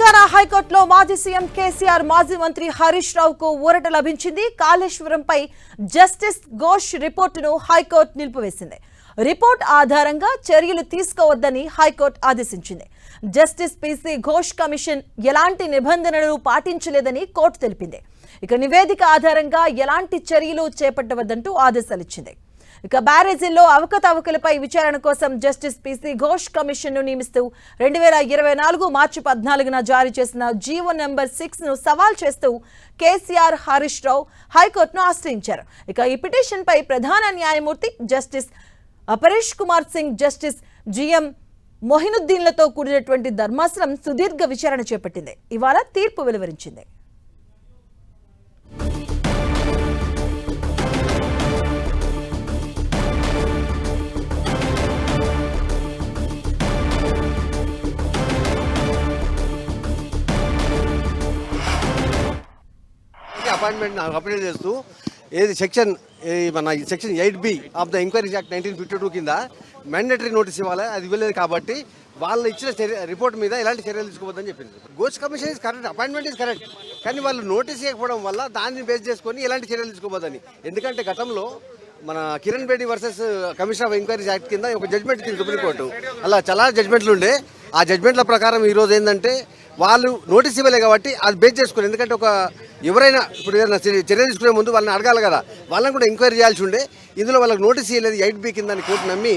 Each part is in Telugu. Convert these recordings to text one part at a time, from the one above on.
తెలంగాణ హైకోర్టులో మాజీ సీఎం కేసీఆర్ మాజీ మంత్రి హరీష్ రావుకు ఊరట లభించింది. కాళేశ్వరంపై జస్టిస్ ఘోష్ రిపోర్టును హైకోర్టు నిలిపివేసింది. రిపోర్ట్ ఆధారంగా చర్యలు తీసుకోవద్దని హైకోర్టు ఆదేశించింది. జస్టిస్ పీసీ ఘోష్ కమిషన్ ఎలాంటి నిబంధనలు పాటించలేదని కోర్టు తెలిపింది. ఇక నివేదిక ఆధారంగా ఎలాంటి చర్యలు చేపట్టవద్దంటూ ఆదేశాలిచ్చింది. ఇక బ్యారేజీల్లో అవకతవకలపై విచారణ కోసం జస్టిస్ పీసీ ఘోష్ కమిషన్ ను నియమిస్తూ 2024 మార్చి 14న జారీ చేసిన జీవో నెంబర్ 6 ను సవాల్ చేస్తూ కేసీఆర్ హరీష్ రావు హైకోర్టును ఆశ్రయించారు. ఇక ఈ పిటిషన్ పై ప్రధాన న్యాయమూర్తి justice Paresh Kumar Singh, justice GM మొహినుద్దీన్లతో కూడినటువంటి ధర్మాసనం సుదీర్ఘ విచారణ చేపట్టింది. ఇవాళ తీర్పు వెలువరించింది. అపాయింట్మెంట్ నాకు అప్డేట్ చేస్తూ ఏది section 8B of the enquiry act 1952 కింద మ్యాండేటరీ నోటీస్ ఇవ్వాలి. అది ఇవ్వలేదు కాబట్టి వాళ్ళు ఇచ్చిన రిపోర్ట్ మీద ఎలాంటి చర్యలు తీసుకోవద్దని చెప్పింది. Ghosh commission is correct, appointment is correct, కానీ వాళ్ళు నోటీస్ ఇవ్వకపోవడం వల్ల దాన్ని బేస్ చేసుకొని ఎలాంటి చర్యలు తీసుకోవద్దని. ఎందుకంటే గతంలో మన Kiran Bedi versus commission of enquiries act కింద ఒక జడ్జ్మెంట్ ఇచ్చింది సుప్రీంకోర్టు. అలా చాలా జడ్జ్మెంట్లు ఉండే. ఆ జడ్జ్మెంట్ల ప్రకారం ఈరోజు ఏంటంటే వాళ్ళు నోటీస్ ఇవ్వలే కాబట్టి అది బేస్ చేసుకుని, ఎందుకంటే ఒక ఎవరైనా ఇప్పుడు ఏదైనా చర్య తీసుకునే ముందు వాళ్ళని అడగాలి కదా, వాళ్ళని కూడా ఎంక్వైరీ చేయాల్సి ఉండే. ఇందులో వాళ్ళకి నోటీస్ ఇవ్వలేదు 8B కింద కోర్టు నమ్మి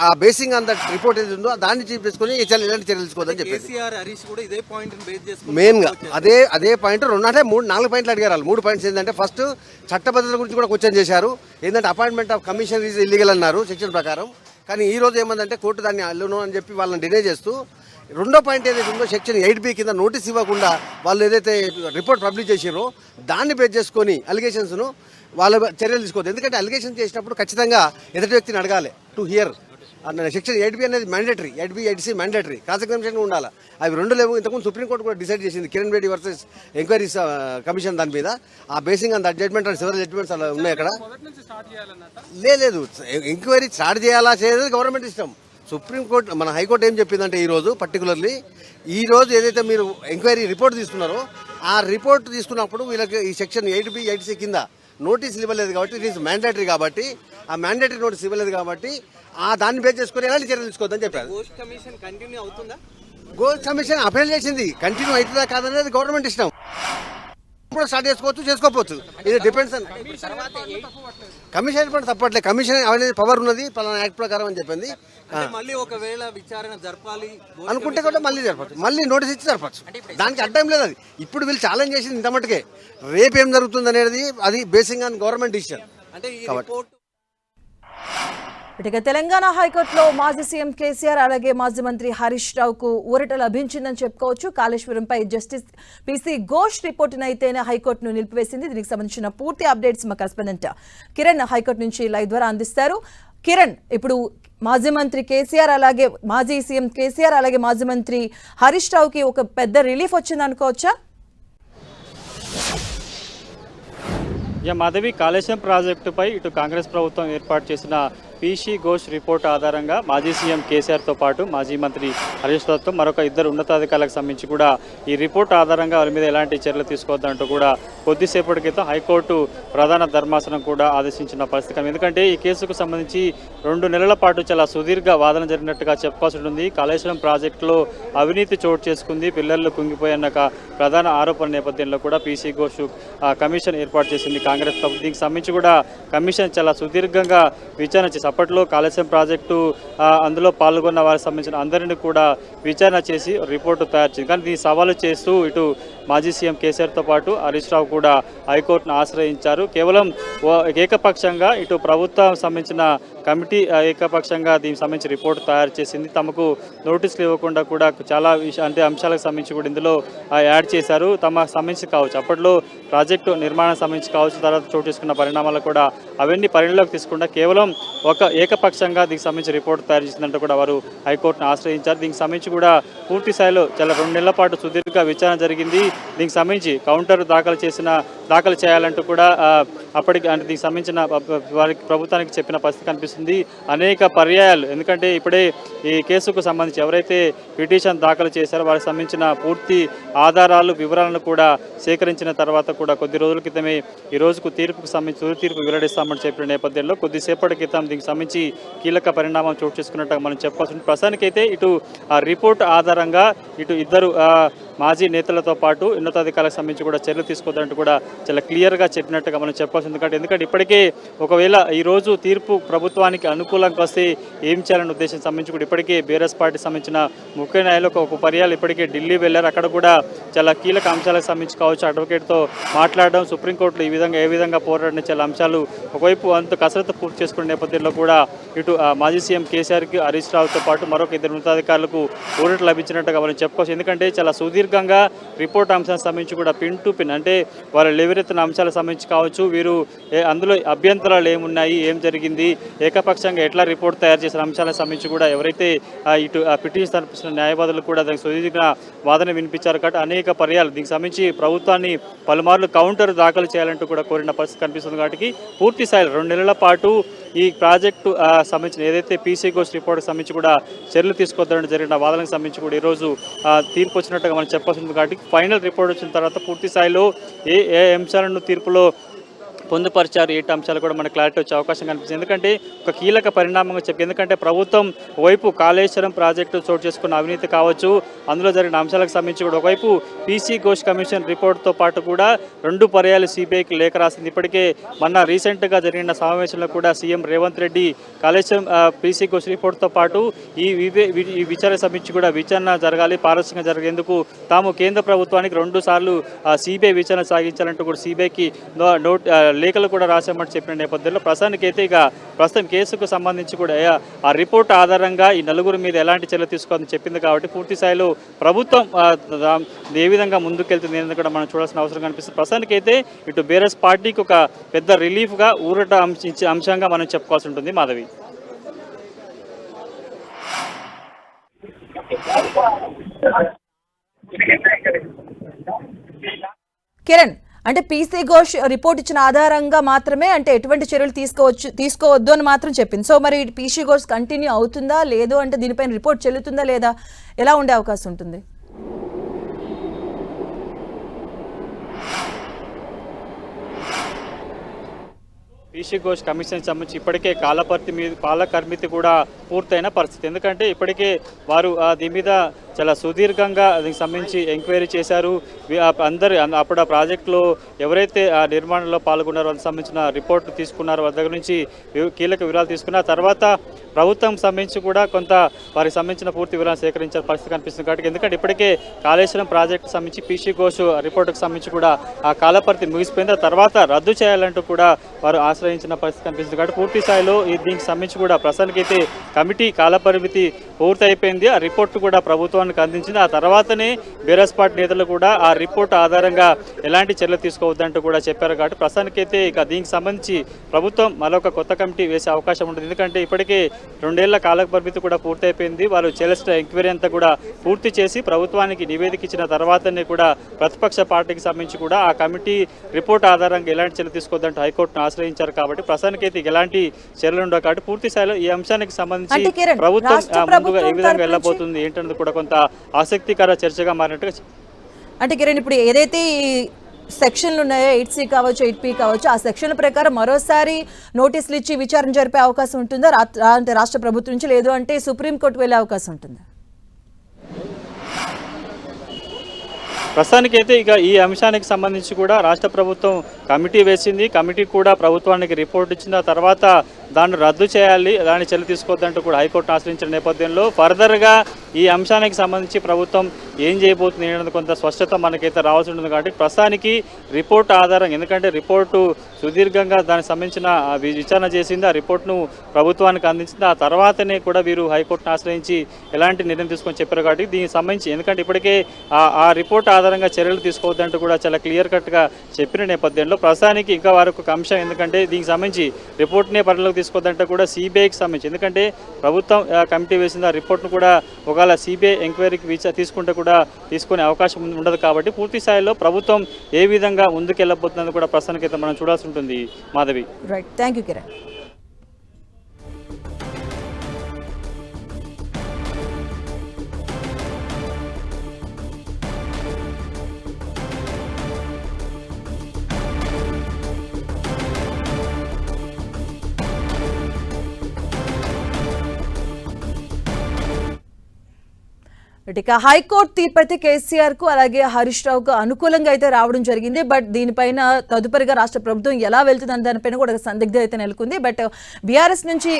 ఆ బేసింగ్ ఆన్ దట్ రిపోర్ట్ ఏది ఉందో దాన్ని చూపించుకొని ఎలాంటి చర్యలు తీసుకోవద్దని చెప్పేసి మెయిన్గా అదే పాయింట్ 4 పాయింట్లు అడిగారు. 3 పాయింట్స్ ఏంటంటే ఫస్ట్ చట్టబద్ధత గురించి కూడా క్వశ్చన్ చేశారు. ఏంటంటే appointment of commission is illegal అన్నారు సెక్షన్ ప్రకారం. కానీ ఈ రోజు ఏమందంటే కోర్టు దాన్ని అల్లును అని చెప్పి వాళ్ళని డినే చేస్తూ, రెండో పాయింట్ ఏదైతే ఉందో సెక్షన్ 8B కింద నోటీస్ ఇవ్వకుండా వాళ్ళు ఏదైతే రిపోర్ట్ పబ్లిష్ చేసారో దాన్ని బేస్ చేసుకొని అలిగేషన్స్ను వాళ్ళ చర్యలు తీసుకోవద్దు. ఎందుకంటే అలిగేషన్ చేసినప్పుడు ఖచ్చితంగా ఎదుటి వ్యక్తిని అడగాలి టు హియర్. సెక్షన్ 8B అనేది మ్యాండేటరీ, 8B 8C మ్యాండేటరీ, కాన్సిక్వెన్షన్ ఉండాలి. అవి రెండు లేవు. ఇంతకుముందు సుప్రీంకోర్టు కూడా డిసైడ్ చేసింది Kiran Bedi versus enquiries commission దాని మీద. ఆ basing on that judgment and civil judgments అలా ఉన్నాయి అక్కడ. లేదు, ఎంక్వైరీ స్టార్ట్ చేయాలా చేయలేదు గవర్నమెంట్ ఇష్టం. సుప్రీంకోర్టు మన హైకోర్టు ఏం చెప్పిందంటే ఈరోజు పర్టికులర్లీ ఈరోజు ఏదైతే మీరు ఎంక్వైరీ రిపోర్ట్ తీసుకున్నారో ఆ రిపోర్ట్ తీసుకున్నప్పుడు వీళ్ళకి ఈ సెక్షన్ 8B 8C కింద నోటీసులు ఇవ్వలేదు కాబట్టి ఇట్ ఈస్ మ్యాండేటరీ, కాబట్టి ఆ మ్యాండేటరీ నోటీస్ ఇవ్వలేదు కాబట్టి ఆ దాన్ని బేస్ చేసుకుని ఎలాంటి చర్యలు తీసుకోవద్దని చెప్పారు. ఘోష్ కమిషన్ అపీల్ చేసింది, కంటిన్యూ అవుతుందా కాదనేది గవర్నమెంట్ ఇష్టం. ఇప్పుడు స్టార్ట్ చేసుకోవచ్చు. ఇది డిపెండ్స్ ఆన్ కమిషన్. కూడా తప్పట్లేదు, కమిషన్ అనేది పవర్ ఉన్నది పలానా యాక్ట్ ప్రకారం అని చెప్పింది. మళ్ళీ ఒకవేళ విచారణ జరపాలి అనుకుంటే కూడా మళ్ళీ జరపచ్చు, మళ్ళీ నోటీస్ ఇచ్చి జరపచ్చు. దానికి అడ్డం లేదు. అది ఇప్పుడు వీళ్ళు ఛాలెంజ్ చేసింది ఇంత మటుకే. రేపు ఏం జరుగుతుంది అనేది అది బేసింగ్ ఆన్ గవర్నమెంట్ డిసిషన్. అంటే ఇక తెలంగాణ హైకోర్టులో మాజీ సీఎం కేసీఆర్ అలాగే మాజీ మంత్రి హరీష్ రావుకు ఊరట లభించిందని చెప్పుకోవచ్చు. కాళేశ్వరంపై జస్టిస్ పీసీ ఘోష్ రిపోర్టునైతేనే హైకోర్టును నిలిపివేసింది. దీనికి సంబంధించిన పూర్తి అప్డేట్స్ మా కరెస్పాండెంట్ కిరణ్ హైకోర్టు నుంచి లైవ్ ద్వారా అందిస్తారు. కిరణ్, ఇప్పుడు మాజీ మంత్రి కేసీఆర్ అలాగే మాజీ సీఎం కేసీఆర్ అలాగే మాజీ మంత్రి హరీష్ రావుకి ఒక పెద్ద రిలీఫ్ వచ్చింది అనుకోవచ్చా? మాధవి, కాళేశ్వరం ప్రాజెక్టుపై ఇటు కాంగ్రెస్ ప్రభుత్వం ఏర్పాటు చేసిన పీసీ ఘోష్ రిపోర్ట్ ఆధారంగా మాజీ సీఎం కేసీఆర్తో పాటు మాజీ మంత్రి హరీష్ రావుతో మరొక 2 ఉన్నతాధికారులకు సంబంధించి కూడా ఈ రిపోర్ట్ ఆధారంగా వారి మీద ఎలాంటి చర్యలు తీసుకోవద్దంటూ కూడా కొద్దిసేపటి క్రితం హైకోర్టు ప్రధాన ధర్మాసనం కూడా ఆదేశించిన పరిస్థితి. ఎందుకంటే ఈ కేసుకు సంబంధించి 2 నెలల పాటు చాలా సుదీర్ఘ వాదన జరిగినట్టుగా చెప్పుకోవాల్సి ఉంటుంది. కాళేశ్వరం ప్రాజెక్టులో అవినీతి చోటు చేసుకుంది, పిల్లర్లు కుంగిపోయన్న ప్రధాన ఆరోపణ నేపథ్యంలో కూడా పీసీ ఘోష్ కమిషన్ ఏర్పాటు చేసింది కాంగ్రెస్ ప్రభుత్వం. దీనికి సంబంధించి కూడా కమిషన్ చాలా సుదీర్ఘంగా విచారణ చేసి అప్పట్లో కాళేశ్వరం ప్రాజెక్టు అందులో పాల్గొన్న వారికి సంబంధించిన అందరినీ కూడా విచారణ చేసి రిపోర్టు తయారు చేసింది. కానీ దీన్ని సవాలు చేస్తూ ఇటు మాజీ సీఎం కేసీఆర్తో పాటు హరీష్ రావు కూడా హైకోర్టును ఆశ్రయించారు. కేవలం ఏకపక్షంగా ఇటు ప్రభుత్వం సంబంధించిన కమిటీ ఏకపక్షంగా దీనికి సంబంధించి రిపోర్టు తయారు చేసింది. తమకు నోటీసులు ఇవ్వకుండా కూడా చాలా అంశాలకు సంబంధించి కూడా ఇందులో యాడ్ చేశారు. తమ సంబంధించి కావచ్చు, అప్పట్లో ప్రాజెక్టు నిర్మాణం సంబంధించి కావచ్చు, తర్వాత చోటు చేసుకున్న పరిణామాలు కూడా అవన్నీ పరిగణలోకి తీసుకుండా కేవలం ఒక ఏకపక్షంగా దీనికి సంబంధించి రిపోర్ట్ తయారు చేసిందంటూ కూడా వారు హైకోర్టును ఆశ్రయించారు. దీనికి సంబంధించి కూడా పూర్తి స్థాయిలో చాలా 2 నెలల పాటు సుదీర్ఘ విచారణ జరిగింది. దీనికి సంబంధించి కౌంటర్ దాఖలు చేసిన దాఖలు చేయాలంటూ కూడా అప్పటికి అంటే దీనికి సంబంధించిన వారికి ప్రభుత్వానికి చెప్పిన పరిస్థితి కనిపిస్తుంది. అనేక పర్యాయాలు ఎందుకంటే ఇప్పుడే ఈ కేసుకు సంబంధించి ఎవరైతే పిటిషన్ దాఖలు చేశారో వారికి సంబంధించిన పూర్తి ఆధారాలు వివరాలను కూడా సేకరించిన తర్వాత కూడా కొద్ది రోజుల క్రితమే ఈ రోజుకు తీర్పుకు సంబంధించి తుది తీర్పు వెల్లడిస్తామని చెప్పిన నేపథ్యంలో కొద్దిసేపటి క్రితం దీనికి సంబంధించి కీలక పరిణామం చోటు చేసుకున్నట్టుగా మనం చెప్పాల్సింది. ప్రస్తుతానికైతే ఇటు ఆ రిపోర్ట్ ఆధారంగా ఇటు ఇద్దరు మాజీ నేతలతో పాటు ఉన్నతాధికారులకు సంబంధించి కూడా చర్యలు తీసుకోవద్దంటూ కూడా చాలా క్లియర్గా చెప్పినట్టుగా మనం చెప్పాల్సింది. ఎందుకంటే ఇప్పటికే ఒకవేళ ఈరోజు తీర్పు ప్రభుత్వానికి అనుకూలంగా వస్తే ఏం చేయాలనే ఉద్దేశం సంబంధించి కూడా ఇప్పటికే బీఆర్ఎస్ పార్టీ సంబంధించిన ముఖ్య నాయకులు ఒక పర్యాలు ఇప్పటికే ఢిల్లీ వెళ్ళారు. అక్కడ కూడా చాలా కీలక అంశాలకు సంబంధించి కావచ్చు అడ్వకేట్తో మాట్లాడడం, సుప్రీంకోర్టులో ఏ విధంగా పోరాడిన చాలా అంశాలు ఒకవైపు అంత కసరత్తు పూర్తి చేసుకునే నేపథ్యంలో కూడా ఇటు మాజీ సీఎం కేసీఆర్కి హరీష్ రావుతో పాటు మరొక ఇద్దరు ఉన్నతాధికారులకు ఊరట లభించినట్టుగా మనం చెప్పుకోవచ్చు. ఎందుకంటే చాలా సుదీర్ఘంగా రిపోర్ట్ అంశాలకు సంబంధించి కూడా పిన్ టు పిన్ అంటే వాళ్ళు లేవరెత్తిన అంశాలకు సంబంధించి కావచ్చు, వీరు అందులో అభ్యంతరాలు ఏమున్నాయి, ఏం జరిగింది, ఏకపక్షంగా ఎట్లా రిపోర్ట్ తయారు చేసిన అంశాలకు సంబంధించి కూడా ఎవరైతే ఇటు పిటిషన్ తరపున న్యాయవాదులు కూడా దానికి సుదీర్ఘ వాదన వినిపించారు. కాబట్టి అనేక పర్యాలు దీనికి సంబంధించి ప్రభుత్వాన్ని పలుమార్లు కౌంటర్ దాఖలు చేయాలంటూ కూడా కోరిన పరిస్థితి కనిపిస్తుంది. కాబట్టి పూర్తి స్థాయిలో 2 నెలల పాటు ఈ ప్రాజెక్టు సంబంధించిన ఏదైతే పీసీ ఘోష్ రిపోర్ట్కి సంబంధించి కూడా చర్యలు తీసుకోవద్దని జరిగిన వాదనకు సంబంధించి కూడా ఈరోజు తీర్పు వచ్చినట్టుగా మనం చెప్పాల్సింది. కాబట్టి ఫైనల్ రిపోర్ట్ వచ్చిన తర్వాత పూర్తి స్థాయిలో ఏ అంశాలను తీర్పులో పొందుపరిచారు, ఏటి అంశాలు కూడా మనకు క్లారిటీ వచ్చే అవకాశం కనిపిస్తుంది. ఎందుకంటే ఒక కీలక పరిణామంగా చెప్పి ఎందుకంటే ప్రభుత్వం ఒకవైపు కాళేశ్వరం ప్రాజెక్టు చోటు చేసుకున్న అవినీతి కావచ్చు, అందులో జరిగిన అంశాలకు సంబంధించి కూడా ఒకవైపు పీసీ ఘోష్ కమిషన్ రిపోర్ట్తో పాటు కూడా 2 పర్యాలు సిబిఐకి లేఖ రాసింది. ఇప్పటికే మొన్న రీసెంట్గా జరిగిన సమావేశంలో కూడా సీఎం రేవంత్ రెడ్డి కాళేశ్వరం పీసీ ఘోష్ రిపోర్ట్తో పాటు ఈ విచారణ సంబంధించి కూడా విచారణ జరగాలి, పారదర్శకంగా జరిగేందుకు తాము కేంద్ర ప్రభుత్వానికి 2 సార్లు సిబిఐ విచారణ సాగించాలంటూ కూడా సిబిఐకి లేఖలు కూడా రాశామని చెప్పిన నేపథ్యంలో ప్రస్తుతానికైతే ఇక ప్రస్తుతం కేసుకు సంబంధించి కూడా ఆ రిపోర్ట్ ఆధారంగా ఈ నలుగురు మీద ఎలాంటి చర్యలు తీసుకోవాలని చెప్పింది. కాబట్టి పూర్తి స్థాయిలో ప్రభుత్వం ఏ విధంగా ముందుకెళ్తుంది అనేది కూడా మనం చూడాల్సిన అవసరం కనిపిస్తుంది. ప్రస్తుతానికైతే ఇటు బీఆర్ఎస్ పార్టీకి ఒక పెద్ద రిలీఫ్గా ఊరట అంశంగా మనం చెప్పుకోవాల్సి ఉంటుంది. మాధవి. కిరణ్, అంటే పీసీ ఘోష్ రిపోర్ట్ ఇచ్చిన ఆధారంగా మాత్రమే అంటే ఎటువంటి చర్యలు తీసుకోవద్దు అని మాత్రం చెప్పింది. సో మరి పీసీ ఘోష్ కంటిన్యూ అవుతుందా లేదు అంటే దీనిపైన రిపోర్ట్ చెల్లుతుందా లేదా, ఎలా ఉండే అవకాశం ఉంటుంది? పీసీ ఘోష్ కమిషన్ సంబంధించి ఇప్పటికే కాలకర్మితి కూడా పూర్తయిన పరిస్థితి. ఎందుకంటే ఇప్పటికే వారు దీని మీద చాలా సుదీర్ఘంగా దీనికి సంబంధించి ఎంక్వైరీ చేశారు. అప్పుడు ఆ ప్రాజెక్టులో ఎవరైతే ఆ నిర్మాణంలో పాల్గొన్నారో అందుకు సంబంధించిన రిపోర్ట్ తీసుకున్నారో వాళ్ళ దగ్గర నుంచి కీలక వివరాలు తీసుకున్న తర్వాత ప్రభుత్వం సంబంధించి కూడా కొంత వారికి సంబంధించిన పూర్తి వివరాలు సేకరించిన పరిస్థితి కనిపిస్తుంది. కాబట్టి ఎందుకంటే ఇప్పటికే కాళేశ్వరం ప్రాజెక్టు సంబంధించి పీసీ ఘోష్ రిపోర్టుకు సంబంధించి కూడా ఆ కాలపరిధి ముగిసిపోయిన తర్వాత రద్దు చేయాలంటూ కూడా వారు ఆశ్రయించిన పరిస్థితి కనిపిస్తుంది. కాబట్టి పూర్తి స్థాయిలో దీనికి సంబంధించి కూడా ప్రస్తుతానికైతే కమిటీ కాలపరిమితి పూర్తయిపోయింది. ఆ రిపోర్టు కూడా ప్రభుత్వానికి అందించింది. ఆ తర్వాతనే బీఆర్ఎస్ పార్టీ నేతలు కూడా ఆ రిపోర్ట్ ఆధారంగా ఎలాంటి చర్యలు తీసుకోవద్దంటూ కూడా చెప్పారు. కాబట్టి ప్రస్తుతానికైతే ఇక దీనికి సంబంధించి ప్రభుత్వం మరొక కొత్త కమిటీ వేసే అవకాశం ఉంటుంది. ఎందుకంటే ఇప్పటికే 2 ఏళ్ల కాల పరిమితి కూడా పూర్తయిపోయింది. వాళ్ళు చేయాల్సిన ఎంక్వైరీ అంతా కూడా పూర్తి చేసి ప్రభుత్వానికి నివేదిక ఇచ్చిన తర్వాతనే కూడా ప్రతిపక్ష పార్టీకి సంబంధించి కూడా ఆ కమిటీ రిపోర్ట్ ఆధారంగా ఎలాంటి చర్యలు తీసుకోవద్దంటూ హైకోర్టును ఆశ్రయించారు. కాబట్టి ప్రస్తుతానికైతే ఎలాంటి చర్యలు ఉండవు. కాబట్టి పూర్తి స్థాయిలో ఈ అంశానికి సంబంధించి ప్రభుత్వం ముందుగా ఏ విధంగా వెళ్ళబోతుంది ఏంటన్నది కూడా కొంత ఆసక్తికర చర్చగా మారినట్టుగా. అంటే కిరణ్, ఇప్పుడు ఏదైతే సెక్షన్లు ఉన్నాయో 8C కావచ్చు 8P కావచ్చు, ఆ సెక్షన్ల ప్రకారం మరోసారి నోటీసులు ఇచ్చి విచారణ జరిపే అవకాశం ఉంటుందా అంటే రాష్ట్ర ప్రభుత్వం నుంచి, లేదు అంటే సుప్రీంకోర్టు వెళ్ళే అవకాశం ఉంటుందా? ప్రస్తుతానికైతే ఇక ఈ అంశానికి సంబంధించి కూడా రాష్ట్ర ప్రభుత్వం కమిటీ వేసింది. కమిటీ కూడా ప్రభుత్వానికి రిపోర్ట్ ఇచ్చిన తర్వాత దాన్ని రద్దు చేయాలి, దాన్ని చర్యలు తీసుకోవద్దంటూ కూడా హైకోర్టును ఆశ్రయించిన నేపథ్యంలో ఫర్దర్గా ఈ అంశానికి సంబంధించి ప్రభుత్వం ఏం చేయబోతుంది అనేది కొంత స్పష్టత మనకైతే రావాల్సి ఉంటుంది. కాబట్టి ప్రస్తుతానికి రిపోర్ట్ ఆధారం, ఎందుకంటే రిపోర్టు సుదీర్ఘంగా దానికి సంబంధించిన విచారణ చేసింది, ఆ రిపోర్ట్ను ప్రభుత్వానికి అందించింది. ఆ తర్వాతనే కూడా వీరు హైకోర్టును ఆశ్రయించి ఎలాంటి నిర్ణయం తీసుకొని చెప్పారు. కాబట్టి దీనికి సంబంధించి ఎందుకంటే ఇప్పటికే ఆ రిపోర్ట్ ఆధారంగా చర్యలు తీసుకోవద్దంటూ కూడా చాలా క్లియర్ కట్గా చెప్పిన నేపథ్యంలో ప్రస్తుతానికి ఇంకా వారికి ఒక అంశం, ఎందుకంటే దీనికి సంబంధించి రిపోర్ట్నే పరిలోకి పరిగణలోకి తీసుకోవద్దంటే కూడా సిబిఐకి సంబంధించి, ఎందుకంటే ప్రభుత్వం కమిటీ వేసిన రిపోర్ట్ను కూడా ఒకవేళ సిబిఐ ఎంక్వైరీకి తీసుకుంటే కూడా తీసుకునే అవకాశం ఉండదు. కాబట్టి పూర్తి స్థాయిలో ప్రభుత్వం ఏ విధంగా ముందుకెళ్ళబోతుందని కూడా ప్రస్తుతానికైతే మనం చూడాల్సి ఉంటుంది. Madhavi. Right, thank you Kiran. ఇక హైకోర్టు తీర్పు అయితే కేసీఆర్ కు అలాగే హరీష్ రావుకు అనుకూలంగా అయితే రావడం జరిగింది. బట్ దీనిపైన తదుపరిగా రాష్ట్ర ప్రభుత్వం ఎలా వెళ్తుందని దానిపైన కూడా సందిగ్ధత అయితే నెలకొంది. బట్ బీఆర్ఎస్ నుంచి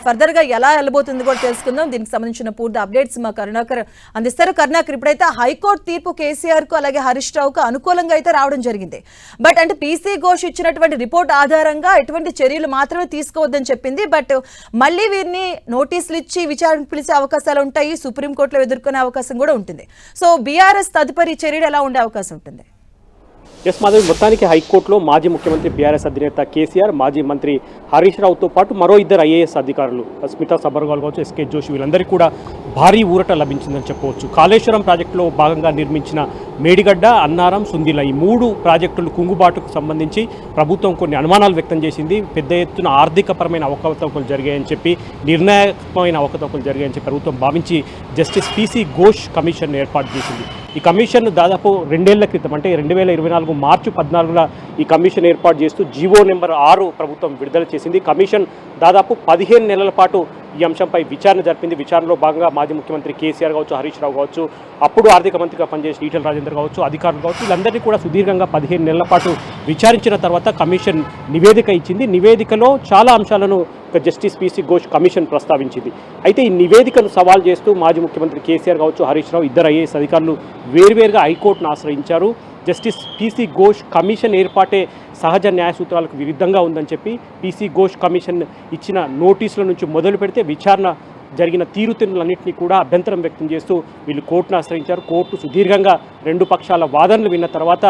ఫర్దర్ గా ఎలా వెళ్ళబోతుంది కూడా తెలుసుకుందాం. దీనికి సంబంధించిన పూర్తి అప్డేట్స్ మా కరుణాకర్ అందిస్తారు. కరుణాకర్, ఇప్పుడైతే హైకోర్టు తీర్పు కేసీఆర్ కు అలాగే హరీష్ రావుకు అనుకూలంగా అయితే రావడం జరిగింది. బట్ అంటే పీసీ ఘోష్ ఇచ్చినటువంటి రిపోర్ట్ ఆధారంగా ఎటువంటి చర్యలు మాత్రమే తీసుకోవద్దని చెప్పింది. బట్ మళ్ళీ వీరిని నోటీసులు ఇచ్చి విచారణకు పిలిచే అవకాశాలు ఉంటాయి, సుప్రీంకోర్టులో ఎదుర్కొనే అవకాశం కూడా ఉంటుంది. సో బీఆర్ఎస్ తదుపరి చర్యలు ఎలా ఉండే అవకాశం ఉంటుంది? ఎస్ మాధవి, మొత్తానికి హైకోర్టులో మాజీ ముఖ్యమంత్రి బీఆర్ఎస్ అధినేత కేసీఆర్, మాజీ మంత్రి హరీష్ రావుతో పాటు మరో ఇద్దరు ఐఏఎస్ అధికారులు స్మితా సబర్వాల్ కావచ్చు, ఎస్కే జోషి, వీళ్ళందరికీ కూడా భారీ ఊరట లభించిందని చెప్పవచ్చు. కాళేశ్వరం ప్రాజెక్టులో భాగంగా నిర్మించిన మేడిగడ్డ, అన్నారం, సుందిల ఈ 3 ప్రాజెక్టులు కుంగుబాటుకు సంబంధించి ప్రభుత్వం కొన్ని అనుమానాలు వ్యక్తం చేసింది. పెద్ద ఎత్తున ఆర్థికపరమైన అవకతవకలు జరిగాయని చెప్పి, నిర్ణాయకమైన అవకతవకలు జరిగాయని చెప్పి ప్రభుత్వం భావించి జస్టిస్ పీసీ ఘోష్ కమిషన్ ఏర్పాటు చేసింది. ఈ కమిషన్ దాదాపు 2 ఏళ్ల క్రితం, అంటే 2024 మార్చి 14న ఈ కమిషన్ ఏర్పాటు చేస్తూ జీవో నెంబర్ 6 ప్రభుత్వం విడుదల చేసింది. కమిషన్ దాదాపు 15 నెలల పాటు ఈ అంశంపై విచారణ జరిపింది. విచారణలో భాగంగా మాజీ ముఖ్యమంత్రి కేసీఆర్ కావచ్చు, హరీష్ రావు కావచ్చు, అప్పుడు ఆర్థిక మంత్రిగా పనిచేసిన ఈటెల రాజేందర్ కావచ్చు, అధికారులు కావచ్చు, వీళ్ళందరినీ కూడా సుదీర్ఘంగా 15 నెలల పాటు విచారించిన తర్వాత కమిషన్ నివేదిక ఇచ్చింది. నివేదికలో చాలా అంశాలను జస్టిస్ పీసీ ఘోష్ కమిషన్ ప్రస్తావించింది. అయితే ఈ నివేదికను సవాల్ చేస్తూ మాజీ ముఖ్యమంత్రి కేసీఆర్ కావచ్చు, హరీష్ రావు, ఇద్దరు ఐఏఎస్ అధికారులు వేర్వేరుగా హైకోర్టును ఆశ్రయించారు. జస్టిస్ పీసీ ఘోష్ కమిషన్ ఏర్పాటే సహజ న్యాయ సూత్రాలకు విరుద్ధంగా ఉందని చెప్పి పీసీ ఘోష్ కమిషన్ ఇచ్చిన నోటీసుల నుంచి మొదలు పెడితే విచారణ జరిగిన తీరుతెన్నులన్నింటినీ కూడా అభ్యంతరం వ్యక్తం చేస్తూ వీళ్ళు కోర్టును ఆశ్రయించారు. కోర్టు సుదీర్ఘంగా 2 పక్షాల వాదనలు విన్న తర్వాత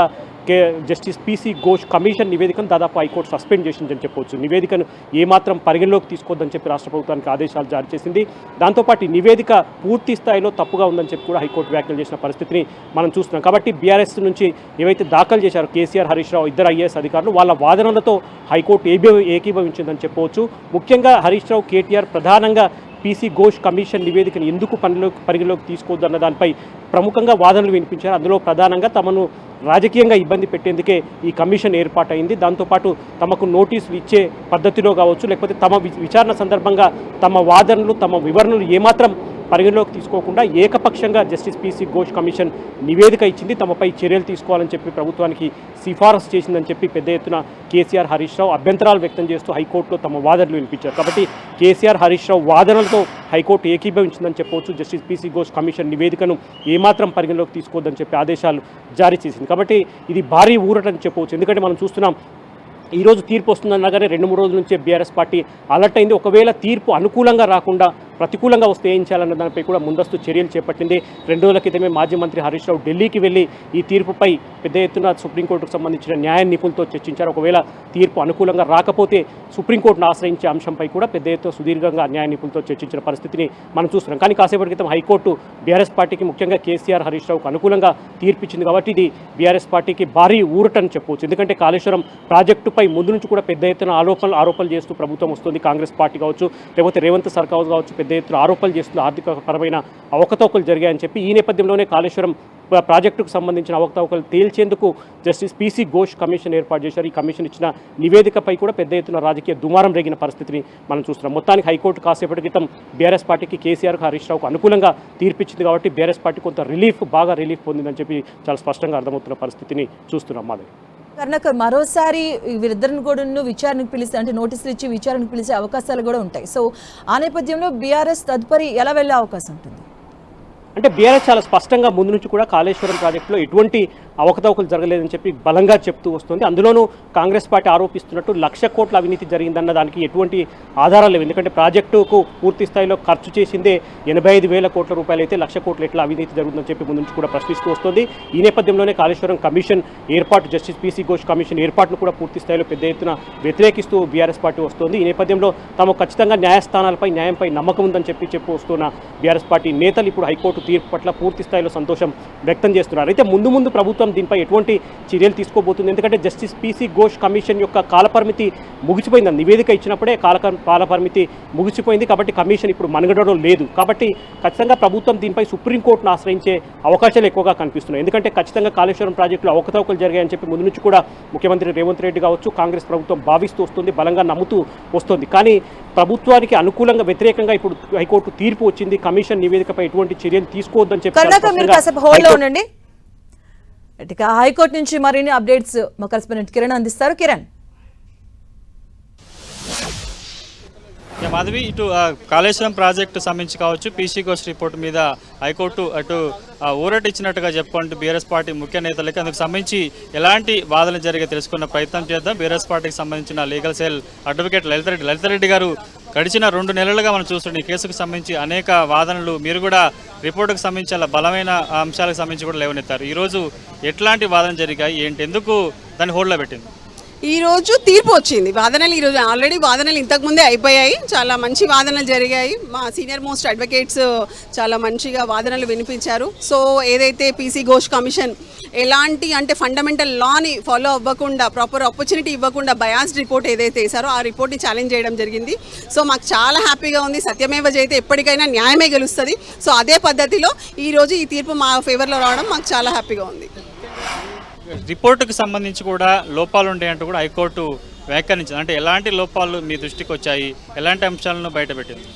జస్టిస్ పీసీ ఘోష్ కమిషన్ నివేదికను దాదాపు హైకోర్టు సస్పెండ్ చేసిందని చెప్పవచ్చు. నివేదికను ఏమాత్రం పరిగణలోకి తీసుకోవద్దని చెప్పి రాష్ట్ర ప్రభుత్వానికి ఆదేశాలు జారీ చేసింది. దాంతోపాటు ఈ నివేదిక పూర్తి స్థాయిలో తప్పుగా ఉందని చెప్పి కూడా హైకోర్టు వ్యాఖ్యలు చేసిన పరిస్థితిని మనం చూస్తున్నాం. కాబట్టి బీఆర్ఎస్ నుంచి ఏవైతే దాఖలు చేశారో కేసీఆర్, హరీష్ రావు, ఇద్దరు ఐఏఎస్ అధికారులు, వాళ్ళ వాదనలతో హైకోర్టు ఏకీభవించిందని చెప్పవచ్చు. ముఖ్యంగా హరీష్ రావు, కేటీఆర్ ప్రధానంగా పీసీ ఘోష్ కమిషన్ నివేదికను ఎందుకు పరిగణలోకి తీసుకోవద్దు అన్న దానిపై ప్రముఖంగా వాదనలు వినిపించారు. అందులో ప్రధానంగా తమను రాజకీయంగా ఇబ్బంది పెట్టేందుకే ఈ కమిషన్ ఏర్పాటైంది. దాంతోపాటు తమకు నోటీసులు ఇచ్చే పద్ధతిలో కావచ్చు, లేకపోతే తమ విచారణ సందర్భంగా తమ వాదనలు, తమ వివరణలు ఏమాత్రం పరిగణలోకి తీసుకోకుండా ఏకపక్షంగా జస్టిస్ పీసీ ఘోష్ కమిషన్ నివేదిక ఇచ్చింది. తమపై చర్యలు తీసుకోవాలని చెప్పి ప్రభుత్వానికి సిఫారసు చేసిందని చెప్పి పెద్ద ఎత్తున కేసీఆర్, హరీష్ రావు అభ్యంతరాలు వ్యక్తం చేస్తూ హైకోర్టులో తమ వాదనలు వినిపించారు. కాబట్టి కేసీఆర్, హరీష్ రావు వాదనలతో హైకోర్టు ఏకీభవించిందని చెప్పవచ్చు. జస్టిస్ పీసీ ఘోష్ కమిషన్ నివేదికను ఏమాత్రం పరిగణలోకి తీసుకోవద్దని చెప్పి ఆదేశాలు జారీ చేసింది. కాబట్టి ఇది భారీ ఊరటని చెప్పవచ్చు. ఎందుకంటే మనం చూస్తున్నాం, ఈరోజు తీర్పు వస్తుందన్నగానే 2-3 రోజుల నుంచే బీఆర్ఎస్ పార్టీ అలర్ట్ అయింది. ఒకవేళ తీర్పు అనుకూలంగా రాకుండా ప్రతికూలంగా వస్తే ఏం చేయాలన్న దానిపై కూడా ముందస్తు చర్యలు చేపట్టింది. 2 రోజుల క్రితమే మాజీ మంత్రి హరీష్ రావు ఢిల్లీకి వెళ్ళి ఈ తీర్పుపై పెద్ద ఎత్తున సుప్రీంకోర్టుకు సంబంధించిన న్యాయ నిపుణులతో చర్చించారు. ఒకవేళ తీర్పు అనుకూలంగా రాకపోతే సుప్రీంకోర్టును ఆశ్రయించే అంశంపై కూడా పెద్ద ఎత్తున సుదీర్ఘంగా న్యాయ నిపుణులతో చర్చించిన పరిస్థితిని మనం చూస్తున్నాం. కానీ కాసేపటి క్రితం హైకోర్టు బీఆర్ఎస్ పార్టీకి, ముఖ్యంగా కేసీఆర్, హరీష్ రావుకు అనుకూలంగా తీర్పిచ్చింది. కాబట్టి ఇది బీఆర్ఎస్ పార్టీకి భారీ ఊరటని చెప్పవచ్చు. ఎందుకంటే కాళేశ్వరం ప్రాజెక్టుపై ముందు నుంచి కూడా పెద్ద ఎత్తున ఆరోపణలు చేస్తూ ప్రభుత్వం వస్తుంది. కాంగ్రెస్ పార్టీ కావచ్చు, లేకపోతే రేవంత్ సర్కార్ కావచ్చు, పెద్ద ఎత్తున ఆరోపణలు చేస్తుంది. ఆర్థికపరమైన అవకతవకలు జరిగాయని చెప్పి ఈ నేపథ్యంలోనే కాళేశ్వరం ప్రాజెక్టుకు సంబంధించిన అవకతవకలు తేల్చేందుకు జస్టిస్ పీసీ ఘోష్ కమిషన్ ఏర్పాటు చేశారు. ఈ కమిషన్ ఇచ్చిన నివేదికపై కూడా పెద్ద ఎత్తున రాజకీయ దుమారం రేగిన పరిస్థితిని మనం చూస్తున్నాం. మొత్తానికి హైకోర్టు కాసేపటి క్రితం బీఆర్ఎస్ పార్టీకి, కేసీఆర్, హరీష్ రావుకు అనుకూలంగా తీర్పిచ్చింది. కాబట్టి బీఆర్ఎస్ పార్టీ కొంత బాగా రిలీఫ్ పొందిందని చెప్పి చాలా స్పష్టంగా అర్థమవుతున్న పరిస్థితిని చూస్తున్నాం. మాధవి, కర్ణాకర్, మరోసారి వీరిద్దరిని కూడా విచారణకు పిలిస్తే, అంటే నోటీసులు ఇచ్చి విచారణకు పిలిచే అవకాశాలు కూడా ఉంటాయి. సో ఆ నేపథ్యంలో బీఆర్ఎస్ తదుపరి ఎలా వెళ్ళే అవకాశం ఉంటుంది? అంటే బీఆర్ఎస్ చాలా స్పష్టంగా ముందు నుంచి కూడా కాళేశ్వరం ప్రాజెక్టులో ఎటువంటి అవకతవకలు జరగలేదని చెప్పి బలంగా చెప్తూ వస్తుంది. అందులోనూ కాంగ్రెస్ పార్టీ ఆరోపిస్తున్నట్టు 1,00,000 కోట్ల అవినీతి జరిగిందన్న దానికి ఎటువంటి ఆధారాలు లేవు. ఎందుకంటే ప్రాజెక్టుకు పూర్తి స్థాయిలో ఖర్చు చేసిందే 85,000 కోట్ల రూపాయలు అయితే 1,00,000 కోట్లు ఎట్లా అవినీతి జరుగుతుందని చెప్పి ముందు నుంచి కూడా ప్రశ్నిస్తూ వస్తుంది. ఈ నేపథ్యంలోనే కాళేశ్వరం కమిషన్ ఏర్పాటు, జస్టిస్ పీసీ ఘోష్ కమిషన్ ఏర్పాటును కూడా పూర్తి స్థాయిలో పెద్ద ఎత్తున వ్యతిరేకిస్తూ బీఆర్ఎస్ పార్టీ వస్తుంది. ఈ నేపథ్యంలో తాము ఖచ్చితంగా న్యాయస్థానాలపై, న్యాయంపై నమ్మకం ఉందని చెప్పి వస్తున్న బీఆర్ఎస్ పార్టీ నేతలు ఇప్పుడు హైకోర్టు తీర్పు పట్ల పూర్తి స్థాయిలో సంతోషం వ్యక్తం చేస్తున్నారు. అయితే ముందు ప్రభుత్వం దీనిపై ఎటువంటి చర్యలు తీసుకోబోతుంది? ఎందుకంటే జస్టిస్ పీసీ ఘోష్ కమిషన్ యొక్క కాలపరిమితి ముగిసిపోయింది. నివేదిక ఇచ్చినప్పుడే కాలపరిమితి ముగిసిపోయింది. కాబట్టి కమిషన్ ఇప్పుడు మనుగడలో లేదు. కాబట్టి ఖచ్చితంగా ప్రభుత్వం దీనిపై సుప్రీంకోర్టును ఆశ్రయించే అవకాశాలు ఎక్కువగా కనిపిస్తున్నాయి. ఎందుకంటే ఖచ్చితంగా కాళేశ్వరం ప్రాజెక్టులో అవకతవకలు జరిగాయని చెప్పి ముందు నుంచి కూడా ముఖ్యమంత్రి రేవంత్ రెడ్డి కావచ్చు, కాంగ్రెస్ ప్రభుత్వం భావిస్తూ వస్తుంది, బలంగా నమ్ముతూ వస్తుంది. కానీ ప్రభుత్వానికి అనుకూలంగా, వ్యతిరేకంగా ఇప్పుడు హైకోర్టు తీర్పు వచ్చింది. కమిషన్ నివేదికపై ఎటువంటి చర్యలు తీసుకోవద్దని చెప్పి ఇక హైకోర్టు నుంచి మరిన్ని అప్డేట్స్ మా కరెస్పాండెంట్ కిరణ్ అందిస్తారు. కిరణ్, మాధవి, ఇటు కాళేశ్వరం ప్రాజెక్టు సంబంధించి కావచ్చు, పీసీ ఘోష్ రిపోర్ట్ మీద హైకోర్టు అటు ఊరట ఇచ్చినట్టుగా చెప్పుకుంటూ బీఆర్ఎస్ పార్టీ ముఖ్య నేతలకి అందుకు సంబంధించి ఎలాంటి వాదన జరిగే తెలుసుకున్న ప్రయత్నం చేద్దాం. బీఆర్ఎస్ పార్టీకి సంబంధించిన లీగల్ సెల్ అడ్వకేట్ లలితారెడ్డి గారు గడిచిన 2 నెలలుగా మనం చూస్తుంటే ఈ కేసుకు సంబంధించి అనేక వాదనలు, మీరు కూడా రిపోర్టుకు సంబంధించి అలా బలమైన అంశాలకు సంబంధించి కూడా లేవనెత్తారు. ఈరోజు ఎట్లాంటి వాదన జరిగాయి, ఏంటి, ఎందుకు దాన్ని హోల్డ్లో పెట్టింది? ఈరోజు తీర్పు వచ్చింది. వాదనలు ఈరోజు ఆల్రెడీ వాదనలు ఇంతకుముందే అయిపోయాయి. చాలా మంచి వాదనలు జరిగాయి. మా సీనియర్ మోస్ట్ అడ్వకేట్స్ చాలా మంచిగా వాదనలు వినిపించారు. సో ఏదైతే పీసీ ఘోష్ కమిషన్ ఎలాంటి అంటే ఫండమెంటల్ లాని ఫాలో అవ్వకుండా, ప్రాపర్ ఆపర్చునిటీ ఇవ్వకుండా బయాస్డ్ రిపోర్ట్ ఏదైతే వేశారో ఆ రిపోర్ట్ని ఛాలెంజ్ చేయడం జరిగింది. సో మాకు చాలా హ్యాపీగా ఉంది. సత్యమేవ జయతే, ఎప్పటికైనా న్యాయమే గెలుస్తుంది. సో అదే పద్ధతిలో ఈరోజు ఈ తీర్పు మా ఫేవర్లో రావడం మాకు చాలా హ్యాపీగా ఉంది. రిపోర్టుకు సంబంధించి కూడా లోపాలు ఉంటాయంటూ కూడా హైకోర్టు వ్యాఖ్యానించింది. అంటే ఎలాంటి లోపాలు మీ దృష్టికి వచ్చాయి, ఎలాంటి అంశాలను బయటపెట్టింది?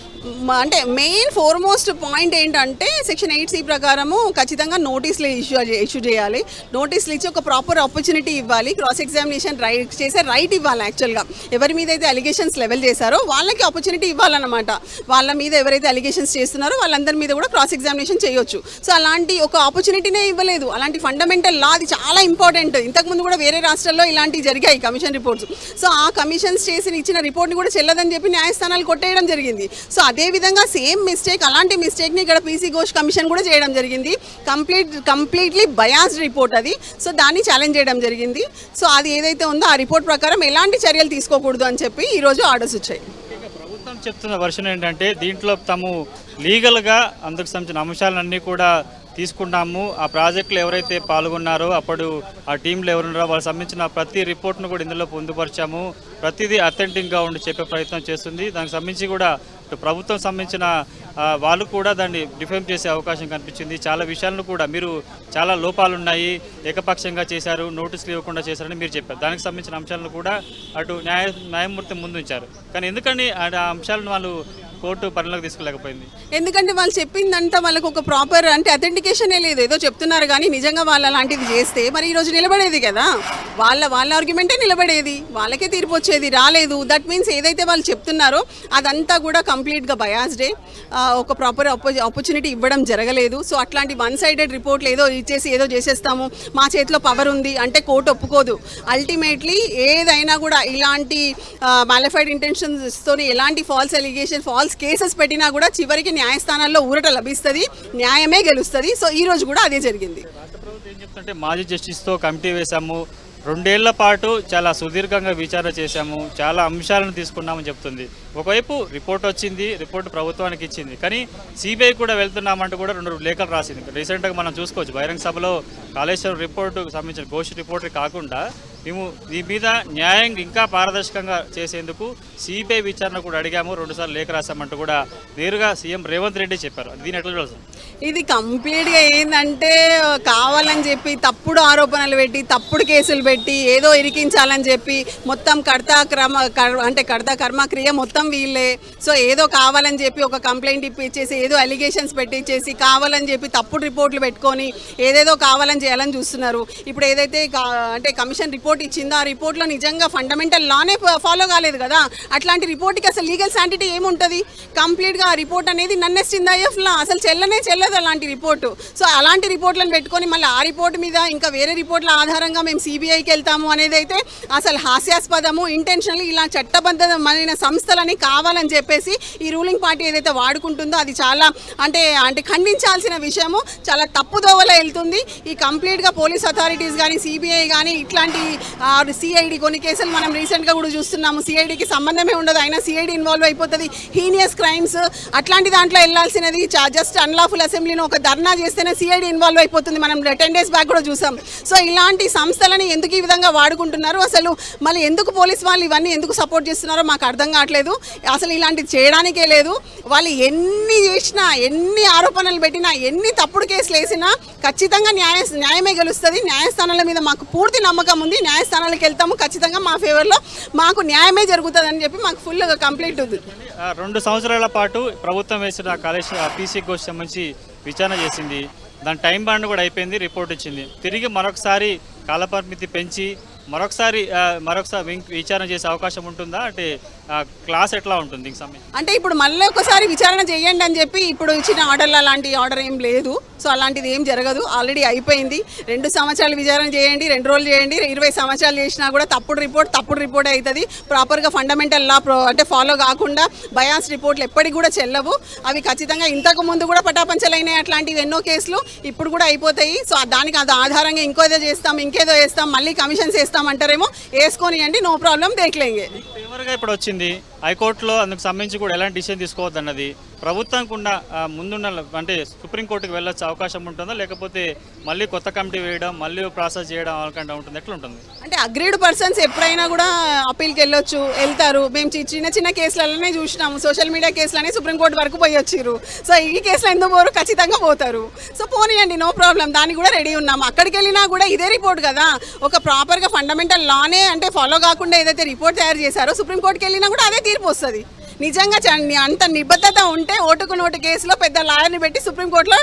అంటే మెయిన్ ఫోర్మోస్ట్ పాయింట్ ఏంటంటే సెక్షన్ 8C ప్రకారము ఖచ్చితంగా నోటీసులు ఇష్యూ చేయాలి. నోటీసులు ఇచ్చి ఒక ప్రాపర్ ఆపర్చునిటీ ఇవ్వాలి. క్రాస్ ఎగ్జామినేషన్ చేసే రైట్ ఇవ్వాలి. యాక్చువల్గా ఎవరి మీద అయితే అలిగేషన్స్ లెవెల్ చేశారో వాళ్ళకి ఆపర్చునిటీ ఇవ్వాలన్నమాట. వాళ్ళ మీద ఎవరైతే అలిగేషన్స్ చేస్తున్నారో వాళ్ళందరి మీద కూడా క్రాస్ ఎగ్జామినేషన్ చేయొచ్చు. సో అలాంటి ఒక ఆపర్చునిటీనే ఇవ్వలేదు. అలాంటి ఫండమెంటల్ లా, అది చాలా ఇంపార్టెంట్. ఇంతకుముందు కూడా వేరే రాష్ట్రాల్లో ఇలాంటివి జరిగాయి కమిషన్ రిపోర్ట్స్. సో ఆ కమిషన్స్ ఇచ్చిన రిపోర్ట్ని కూడా చెల్లదని చెప్పి న్యాయస్థానాలు కొట్టేయడం జరిగింది. సో అదేవిధంగా సేమ్ మిస్టేక్, అలాంటి మిస్టేక్ని ఇక్కడ పీసీ ఘోష్ కమిషన్ కూడా చేయడం జరిగింది. కంప్లీట్లీ బయాస్డ్ రిపోర్ట్ అది. సో దాన్ని ఛాలెంజ్ చేయడం జరిగింది. సో అది ఏదైతే ఉందో ఆ రిపోర్ట్ ప్రకారం ఎలాంటి చర్యలు తీసుకోకూడదు అని చెప్పి ఈరోజు ఆర్డర్స్ వచ్చాయి. ప్రభుత్వం చెప్తున్న వర్షన్ ఏంటంటే దీంట్లో తాము లీగల్గా అందుకు సంబంధించిన అంశాలన్నీ కూడా తీసుకున్నాము. ఆ ప్రాజెక్టులు ఎవరైతే పాల్గొన్నారో అప్పుడు ఆ టీంలో ఎవరున్నారో వాళ్ళకి సంబంధించిన ప్రతి రిపోర్ట్ను కూడా ఇందులో పొందుపరిచాము. ప్రతిదీ అథెంటిక్గా ఉండి చెప్పే ప్రయత్నం చేస్తుంది. దానికి సంబంధించి కూడా ప్రభుత్వం సంబంధించిన వాళ్ళు కూడా దాన్ని డిఫెమ్ చేసే అవకాశం కనిపించింది. చాలా విషయాలను కూడా మీరు చాలా లోపాలు ఉన్నాయి, ఏకపక్షంగా చేశారు, నోటీసులు ఇవ్వకుండా చేశారని మీరు చెప్పారు. దానికి సంబంధించిన అంశాలను కూడా అటు న్యాయమూర్తి ముందు ఉంచారు. కానీ ఎందుకని ఆ అంశాలను వాళ్ళు కోర్టు పరిలోకి తీసుకోలేకపోయింది? ఎందుకంటే వాళ్ళు చెప్పిందంతా వాళ్ళకు ఒక ప్రాపర్ అంటే అథెంటికేషనే లేదు. ఏదో చెప్తున్నారు కానీ నిజంగా వాళ్ళు అలాంటిది చేస్తే మరి ఈరోజు నిలబడేది కదా. వాళ్ళ ఆర్గ్యుమెంటే నిలబడేది, వాళ్ళకే తీర్పు వచ్చేది. రాలేదు. దట్ మీన్స్ ఏదైతే వాళ్ళు చెప్తున్నారో అదంతా కూడా కంప్లీట్గా బయాస్డే. ఒక ప్రాపర్ ఆపర్చునిటీ ఇవ్వడం జరగలేదు. సో అట్లాంటి వన్ సైడెడ్ రిపోర్ట్లు ఏదో ఇచ్చేసి ఏదో చేసేస్తాము, మా చేతిలో పవర్ ఉంది అంటే కోర్టు ఒప్పుకోదు. అల్టిమేట్లీ ఏదైనా కూడా ఇలాంటి మాలిఫైడ్ ఇంటెన్షన్స్తో ఎలాంటి ఫాల్స్ అలిగేషన్, ఫాల్స్ కేసెస్ పెట్టినా కూడా చివరికి న్యాయస్థానాల్లో ఊరట లభిస్తుంది, న్యాయమే గెలుస్తుంది. సో ఈ రోజు కూడా అదే జరిగింది. రాష్ట్ర ప్రభుత్వం ఏం చెప్తుంటే మాజీ జస్టిస్తో కమిటీ వేశాము, 2 ఏళ్ల పాటు చాలా సుదీర్ఘంగా విచారణ చేశాము, చాలా అంశాలను తీసుకున్నామని చెప్తుంది. ఒకవైపు రిపోర్ట్ వచ్చింది, రిపోర్ట్ ప్రభుత్వానికి ఇచ్చింది, కానీ సిబిఐ కూడా వెళ్తున్నామంటూ కూడా 2 లేఖలు రాసింది. రీసెంట్గా మనం చూసుకోవచ్చు బహిరంగ సభలో కాళేశ్వరం రిపోర్టుకు సంబంధించిన ఘోష్ రిపోర్ట్ కాకుండా మేము ఈ మీద న్యాయం ఇంకా పారదర్శకంగా చేసేందుకు సిబిఐ విచారణ కూడా అడిగాము, 2 సార్లు లేఖ రాశామంటూ కూడా నేరుగా సీఎం రేవంత్ రెడ్డి చెప్పారు. దీని ఎట్లా చూడాలి? ఇది కంప్లీట్గా ఏంటంటే కావాలని చెప్పి తప్పుడు ఆరోపణలు పెట్టి, తప్పుడు కేసులు పెట్టి, ఏదో ఇరికించాలని చెప్పి మొత్తం కర్త కర్మ క్రియ మొత్తం వీళ్ళే. సో ఏదో కావాలని చెప్పి ఒక కంప్లైంట్ ఇప్పించేసి, ఏదో అలిగేషన్స్ పెట్టించేసి, కావాలని చెప్పి తప్పుడు రిపోర్ట్లు పెట్టుకొని ఏదేదో కావాలని చేయాలని చూస్తున్నారు. ఇప్పుడు ఏదైతే అంటే కమిషన్ రిపోర్ట్ రిపోర్ట్ ఇచ్చిందో ఆ రిపోర్ట్లో నిజంగా ఫండమెంటల్ లానే ఫాలో కాలేదు కదా. అట్లాంటి రిపోర్ట్కి అసలు లీగల్ శాంటిటీ ఏముంటుంది? కంప్లీట్గా ఆ రిపోర్ట్ అనేది నన్నెస్టిందయ్యఫ్ లా అసలు చెల్లదు అలాంటి రిపోర్టు. సో అలాంటి రిపోర్ట్లను పెట్టుకొని మళ్ళీ ఆ రిపోర్ట్ మీద ఇంకా వేరే రిపోర్ట్ల ఆధారంగా మేము సిబిఐకి వెళ్తాము అనేది అయితే అసలు హాస్యాస్పదము. ఇంటెన్షనల్ ఇలా చట్టబద్ధమైన సంస్థలని కావాలని చెప్పేసి ఈ రూలింగ్ పార్టీ ఏదైతే వాడుకుంటుందో అది చాలా అంటే ఖండించాల్సిన విషయము. చాలా తప్పుదోవలో వెళ్తుంది. ఈ కంప్లీట్గా పోలీస్ అథారిటీస్ కానీ సిబిఐ కానీ ఇట్లాంటి సిఐడి కొన్ని కేసులు మనం రీసెంట్గా కూడా చూస్తున్నాము. సిఐడికి సంబంధమే ఉండదు, అయినా సిఐడి ఇన్వాల్వ్ అయిపోతుంది. హీనియస్ క్రైమ్స్ అట్లాంటి దాంట్లో వెళ్ళాల్సినది జస్ట్ అన్లాఫుల్ అసెంబ్లీలో ఒక ధర్నా చేస్తేనే సిఐడి ఇన్వాల్వ్ అయిపోతుంది. మనం 10 days బ్యాక్ కూడా చూసాం. సో ఇలాంటి సంస్థలని ఎందుకు ఈ విధంగా వాడుకుంటున్నారు? అసలు మళ్ళీ ఎందుకు పోలీస్ వాళ్ళు ఇవన్నీ ఎందుకు సపోర్ట్ చేస్తున్నారో మాకు అర్థం కావట్లేదు. అసలు ఇలాంటిది చేయడానికే లేదు. వాళ్ళు ఎన్ని చేసినా, ఎన్ని ఆరోపణలు పెట్టినా, ఎన్ని తప్పుడు కేసులు వేసినా ఖచ్చితంగా న్యాయమే గెలుస్తుంది. న్యాయస్థానాల మీద మాకు పూర్తి నమ్మకం ఉంది. న్యాయస్థానాలకు వెళ్తాము, ఖచ్చితంగా మా ఫేవర్లో మాకు న్యాయమే జరుగుతుంది అని చెప్పి మాకు ఫుల్ కంప్లీట్ ఉంది. 2 సంవత్సరాల పాటు ప్రభుత్వం వేసిన కాలేజ్ పీసీ ఘోష్ సంబంధించి విచారణ చేసింది. దాని టైం బాండ్ కూడా అయిపోయింది, రిపోర్ట్ ఇచ్చింది. తిరిగి మరొకసారి కాలపరిమితి పెంచి మరొకసారి విచారణ చేసే అవకాశం ఉంటుందా? అంటే క్లాస్ ఎట్లా ఉంటుంది దీనికి సంబంధించి? అంటే ఇప్పుడు మళ్ళీ ఒకసారి విచారణ చేయండి అని చెప్పి ఇప్పుడు ఇచ్చిన ఆర్డర్లు అలాంటి ఆర్డర్ ఏం లేదు. సో అలాంటిది ఏం జరగదు, ఆల్రెడీ అయిపోయింది. 2 సంవత్సరాలు విచారణ చేయండి, 2 రోజులు చేయండి, 20 సంవత్సరాలు చేసినా కూడా తప్పుడు రిపోర్ట్ అవుతుంది. ప్రాపర్గా ఫండమెంటల్ లా అంటే ఫాలో కాకుండా బయాస్ రిపోర్ట్లు ఎప్పటికి కూడా చెల్లవు. అవి ఖచ్చితంగా ఇంతకు ముందు కూడా పటాపంచలైనాయి అట్లాంటివి ఎన్నో కేసులు, ఇప్పుడు కూడా అయిపోతాయి. సో దానికి అది ఆధారంగా ఇంకేదో చేస్తాం, మళ్ళీ కమిషన్స్ వేస్తామంటారేమో, వేసుకొనియండి, నో ప్రాబ్లం, దేఖలేంగే. ఫేవర్గా ఇప్పుడు వచ్చింది హైకోర్టులో, అందుకు సంబంధించి కూడా ఎలాంటి డిసిషన్ తీసుకోవద్దన్నది ప్రభుత్వానికి ఉన్న ముందున్న అంటే సుప్రీంకోర్టుకి వెళ్ళొచ్చే అవకాశం ఉంటుందా? లేకపోతే మళ్ళీ కొత్త కమిటీ వేయడం, మళ్ళీ ప్రాసెస్ చేయడం అలాంటి ఉంటుంది, ఎట్లా ఉంటుంది? అంటే అగ్రీడ్ పర్సన్స్ ఎప్పుడైనా కూడా అప్పీల్కి వెళ్తారు. మేము చిన్న కేసులలోనే చూసినాము, సోషల్ మీడియా కేసులనే సుప్రీంకోర్టు వరకు పోయి వచ్చిర్రు. సో ఈ కేసులు ఎందుకు పోరు? ఖచ్చితంగా పోతారు. సో పోనీయండి, నో ప్రాబ్లం, దానికి కూడా రెడీ ఉన్నాము. అక్కడికి వెళ్ళినా కూడా ఇదే రిపోర్ట్ కదా, ఒక ప్రాపర్గా ఫండమెంటల్ లానే అంటే ఫాలో కాకుండా ఏదైతే రిపోర్ట్ తయారు చేశారో సుప్రీంకోర్టుకి వెళ్ళినా కూడా అదే తీర్పు వస్తుంది. నిజంగా అంత నిబద్ధత ఉంటే ఓటుకు నోటు కేసులో పెద్ద లాయర్ని పెట్టి సుప్రీంకోర్టులో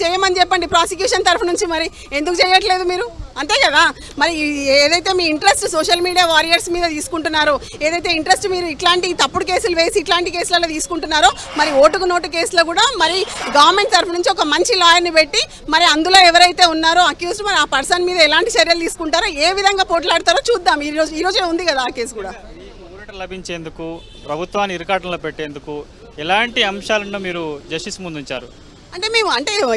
చేయమని చెప్పండి ప్రాసిక్యూషన్ తరఫు నుంచి. మరి ఎందుకు చేయట్లేదు మీరు? అంతే కదా. మరి ఏదైతే మీ ఇంట్రెస్ట్ సోషల్ మీడియా వారియర్స్ మీద తీసుకుంటున్నారో, ఏదైతే ఇంట్రెస్ట్ మీరు ఇట్లాంటి తప్పుడు కేసులు వేసి ఇట్లాంటి కేసులలో తీసుకుంటున్నారో, మరి ఓటుకు నోటు కేసులో కూడా మరి గవర్నమెంట్ తరఫు నుంచి ఒక మంచి లాయర్ని పెట్టి మరి అందులో ఎవరైతే ఉన్నారో అక్యూజ్డ్, మరి ఆ పర్సన్ మీద ఎలాంటి చర్యలు తీసుకుంటారో, ఏ విధంగా పోట్లాడతారో చూద్దాం. ఈరోజే ఉంది కదా ఆ కేసు కూడా. లభించేందుకు, ప్రభుత్వాన్ని ఇరకాటంలో పెట్టేందుకు ఎలాంటి అంశాలను మీరు జస్టిస్ ముందు ఉంచారు? అంటే మేము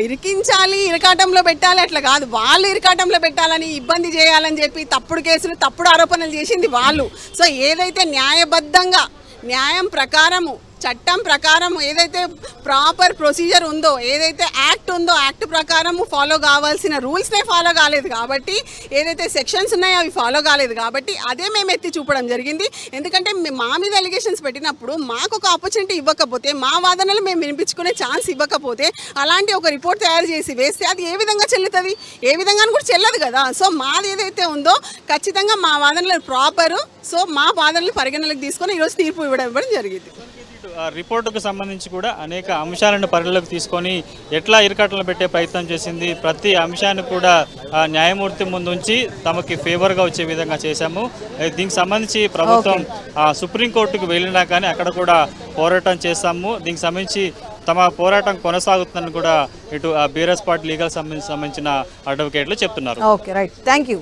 ఇరికించాలి, ఇరకాటంలో పెట్టాలి అట్లా కాదు. వాళ్ళు ఇరకాటంలో పెట్టాలని, ఇబ్బంది చేయాలని చెప్పి తప్పుడు కేసులు, తప్పుడు ఆరోపణలు చేసింది వాళ్ళు. సో ఏదైతే న్యాయబద్ధంగా, న్యాయం ప్రకారము, చట్టం ప్రకారం ఏదైతే ప్రాపర్ ప్రొసీజర్ ఉందో, ఏదైతే యాక్ట్ ఉందో, యాక్ట్ ప్రకారము ఫాలో కావాల్సిన రూల్స్నే ఫాలో కాలేదు కాబట్టి, ఏదైతే సెక్షన్స్ ఉన్నాయో అవి ఫాలో కాలేదు కాబట్టి అదే మేము ఎత్తి చూపడం జరిగింది. ఎందుకంటే మా మీద ఎలిగేషన్స్ పెట్టినప్పుడు మాకు ఒక ఆపర్చునిటీ ఇవ్వకపోతే, మా వాదనలు మేము వినిపించుకునే ఛాన్స్ ఇవ్వకపోతే, అలాంటి ఒక రిపోర్ట్ తయారు చేసి వేస్తే అది ఏ విధంగా చెల్లుతుంది? ఏ విధంగా కూడా చెల్లదు కదా. సో మాది ఏదైతే ఉందో ఖచ్చితంగా మా వాదనలు ప్రాపరు. సో మా వాదనలు పరిగణనలకు తీసుకొని ఈరోజు తీర్పు ఇవ్వడం జరిగింది. రిపోర్టుకు సంబంధించి కూడా అనేక అంశాలను పరిగణలోకి తీసుకొని ఎట్లా ఇరకాటంలో పెట్టే ప్రయత్నం చేసింది. ప్రతి అంశాన్ని కూడా న్యాయమూర్తి ముందుంచి తమకి ఫేవర్గా వచ్చే విధంగా చేశాము. దీనికి సంబంధించి ప్రభుత్వం సుప్రీంకోర్టుకు వెళ్ళినా కానీ అక్కడ కూడా పోరాటం చేస్తాము. దీనికి సంబంధించి తమ పోరాటం కొనసాగుతుందని కూడా ఇటు బీఆర్ఎస్ పార్టీ లీగల్ సంబంధించిన అడ్వకేట్లు చెప్తున్నారు. Okay, right, thank you.